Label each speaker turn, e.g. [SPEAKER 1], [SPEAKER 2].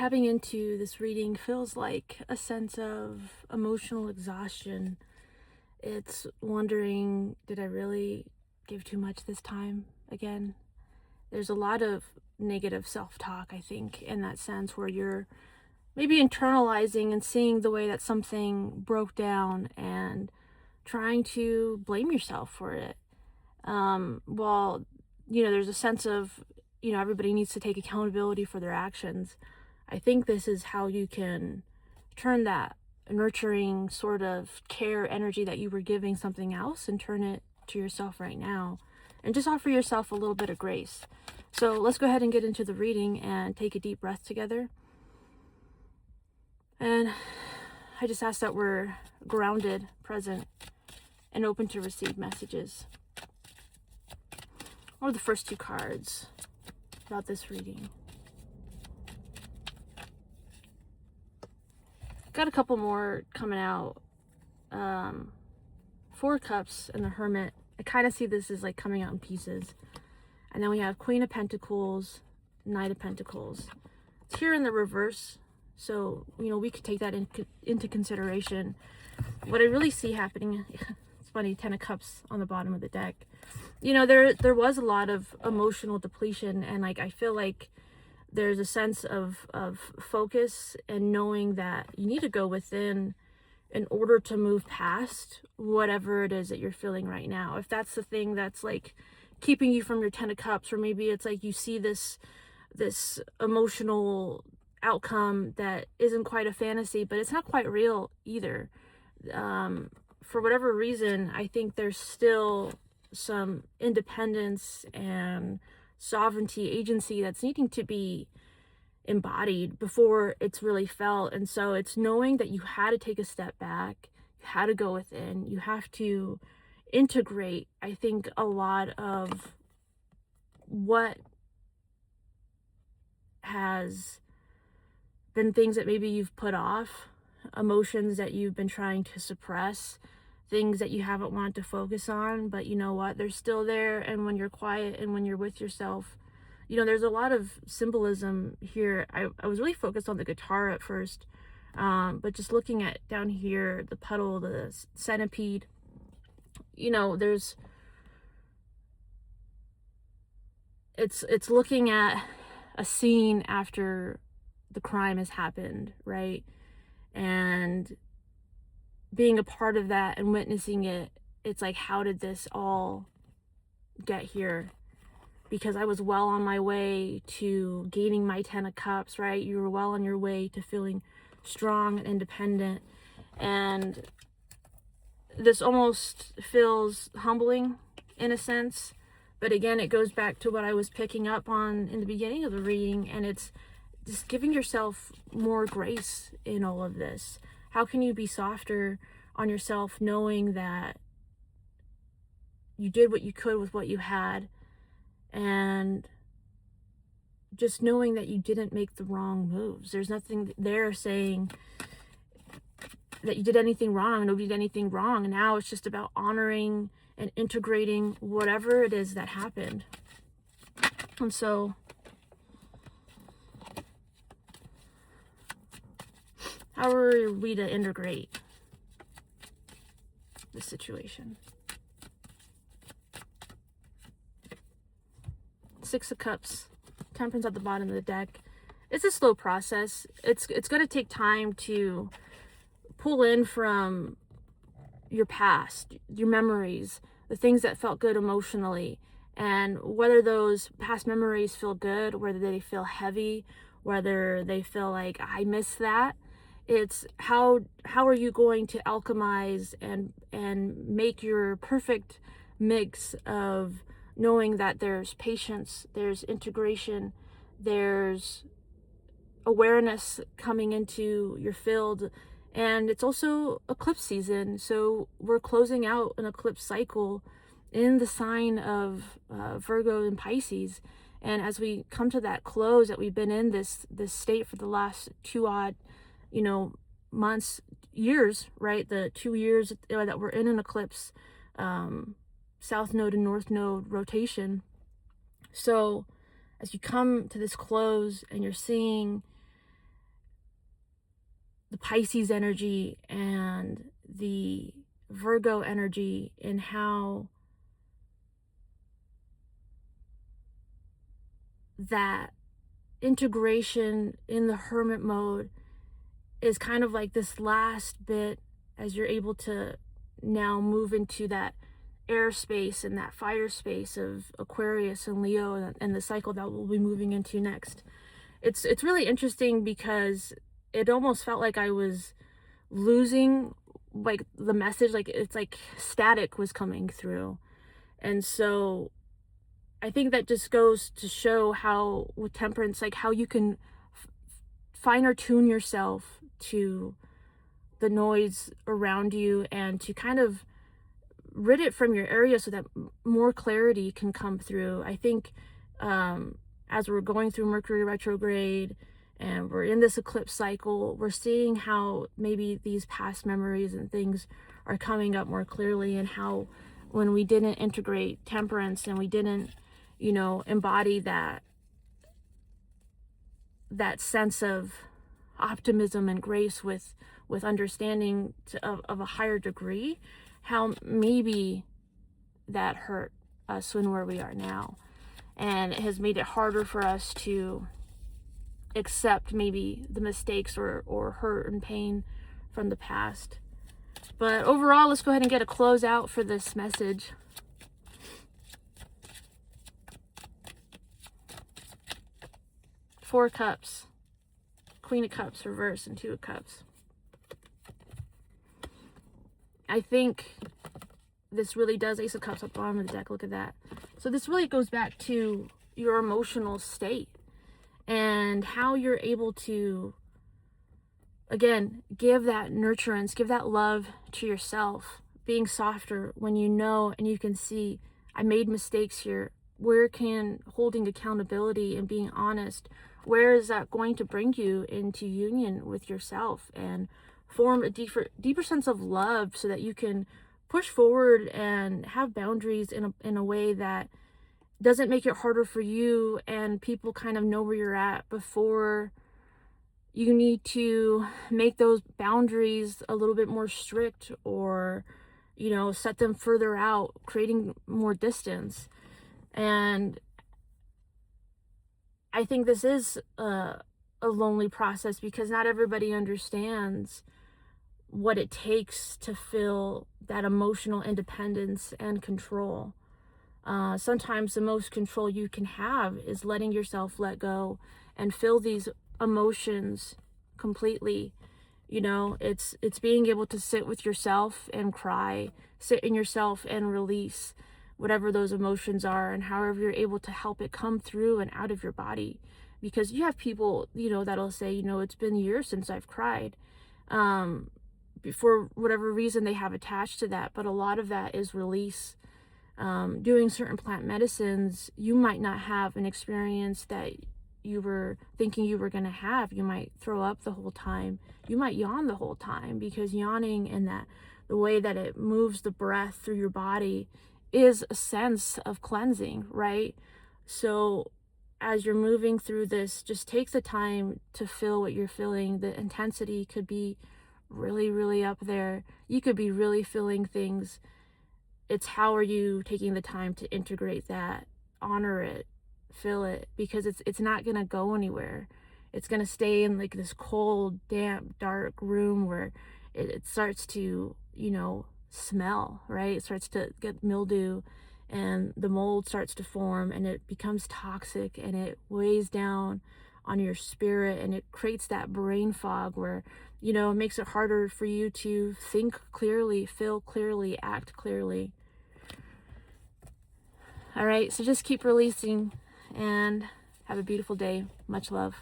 [SPEAKER 1] tapping into this reading feels like a sense of emotional exhaustion. It's wondering, did I really give too much this time again? There's a lot of negative self-talk, I think, in that sense, where you're maybe internalizing and seeing the way that something broke down and trying to blame yourself for it. While, there's a sense of, everybody needs to take accountability for their actions. I think this is how you can turn that nurturing sort of care energy that you were giving something else and turn it to yourself right now, and just offer yourself a little bit of grace. So let's go ahead and get into the reading and take a deep breath together. And I just ask that we're grounded, present, and open to receive messages. What are the first two cards about this reading? Got a couple more coming out. Four Cups and the Hermit. I kind of see this as like coming out in pieces. And then we have Queen of Pentacles, Knight of Pentacles. It's here in the reverse, so we could take that into consideration. What I really see happening, it's funny, 10 of Cups on the bottom of the deck. There was a lot of emotional depletion, and I feel like there's a sense of focus and knowing that you need to go within in order to move past whatever it is that you're feeling right now. If that's the thing that's like keeping you from your 10 of Cups, or maybe it's like you see this emotional outcome that isn't quite a fantasy, but it's not quite real either. For whatever reason, I think there's still some independence and sovereignty, agency that's needing to be embodied before it's really felt. And so it's knowing that you had to take a step back, you had to go within, you have to integrate, I think, a lot of what has been things that maybe you've put off, emotions that you've been trying to suppress, things that you haven't wanted to focus on, but you know what, they're still there. And when you're quiet and when you're with yourself, there's a lot of symbolism here. I was really focused on the guitar at first, but just looking at down here, the petal, the centipede, there's, it's looking at a scene after the crime has happened, right? And being a part of that and witnessing it, it's like, how did this all get here? Because I was well on my way to gaining my 10 of Cups, right? You were well on your way to feeling strong and independent. And this almost feels humbling in a sense. But again, it goes back to what I was picking up on in the beginning of the reading, and it's just giving yourself more grace in all of this. How can you be softer on yourself knowing that you did what you could with what you had, and just knowing that you didn't make the wrong moves? There's nothing there saying that you did anything wrong. Nobody did anything wrong. And now it's just about honoring and integrating whatever it is that happened. And so how are we to integrate this situation? Six of Cups, Temperance at the bottom of the deck. It's a slow process. It's going to take time to pull in from your past, your memories, the things that felt good emotionally, and whether those past memories feel good, whether they feel heavy, whether they feel like I miss that. It's how are you going to alchemize and make your perfect mix of knowing that there's patience, there's integration, there's awareness coming into your field. And it's also eclipse season, so we're closing out an eclipse cycle in the sign of Virgo and Pisces. And as we come to that close, that we've been in this state for the last 2 odd months, years, right? The 2 years that we're in an eclipse, south node and north node rotation. So as you come to this close and you're seeing the Pisces energy and the Virgo energy, and how that integration in the hermit mode is kind of like this last bit as you're able to now move into that airspace and that fire space of Aquarius and Leo, and the cycle that we'll be moving into next. It's really interesting because it almost felt like I was losing like the message, like it's like static was coming through. And so I think that just goes to show how with temperance, like how you can finer tune yourself to the noise around you and to kind of rid it from your area so that more clarity can come through. I think as we're going through Mercury retrograde and we're in this eclipse cycle, we're seeing how maybe these past memories and things are coming up more clearly, and how when we didn't integrate temperance and we didn't, you know, embody that sense of optimism and grace with understanding of a higher degree, how maybe that hurt us when where we are now, and it has made it harder for us to accept maybe the mistakes or hurt and pain from the past. But overall, let's go ahead and get a close out for this message. Four Cups, Queen of Cups reverse, and Two of Cups. I think this really does, Ace of Cups at the bottom of the deck, look at that. So this really goes back to your emotional state and how you're able to, again, give that nurturance, give that love to yourself, being softer when you know and you can see, I made mistakes here. Where can holding accountability and being honest, where is that going to bring you into union with yourself and form a deeper sense of love so that you can push forward and have boundaries in a way that doesn't make it harder for you, and people kind of know where you're at before you need to make those boundaries a little bit more strict, or, you know, set them further out, creating more distance. And I think this is a lonely process because not everybody understands what it takes to feel that emotional independence and control. Sometimes the most control you can have is letting yourself let go and feel these emotions completely. You know, it's being able to sit with yourself and cry, sit in yourself and release whatever those emotions are, and however you're able to help it come through and out of your body. Because you have people, you know, that'll say, you know, it's been years since I've cried. For whatever reason they have attached to that, but a lot of that is release. Doing certain plant medicines, you might not have an experience that you were thinking you were going to have. You might throw up the whole time. You might yawn the whole time, because yawning and that the way that it moves the breath through your body is a sense of cleansing, right? So as you're moving through this, just take the time to feel what you're feeling. The intensity could be really, really up there. You could be really feeling things. It's how are you taking the time to integrate that, honor it, feel it, because it's not going to go anywhere. It's going to stay in like this cold, damp, dark room where it starts to, you know, smell, right? It starts to get mildew and the mold starts to form and it becomes toxic and it weighs down on your spirit, and it creates that brain fog where, you know, it makes it harder for you to think clearly, feel clearly, act clearly. All right, so just keep releasing and have a beautiful day. Much love.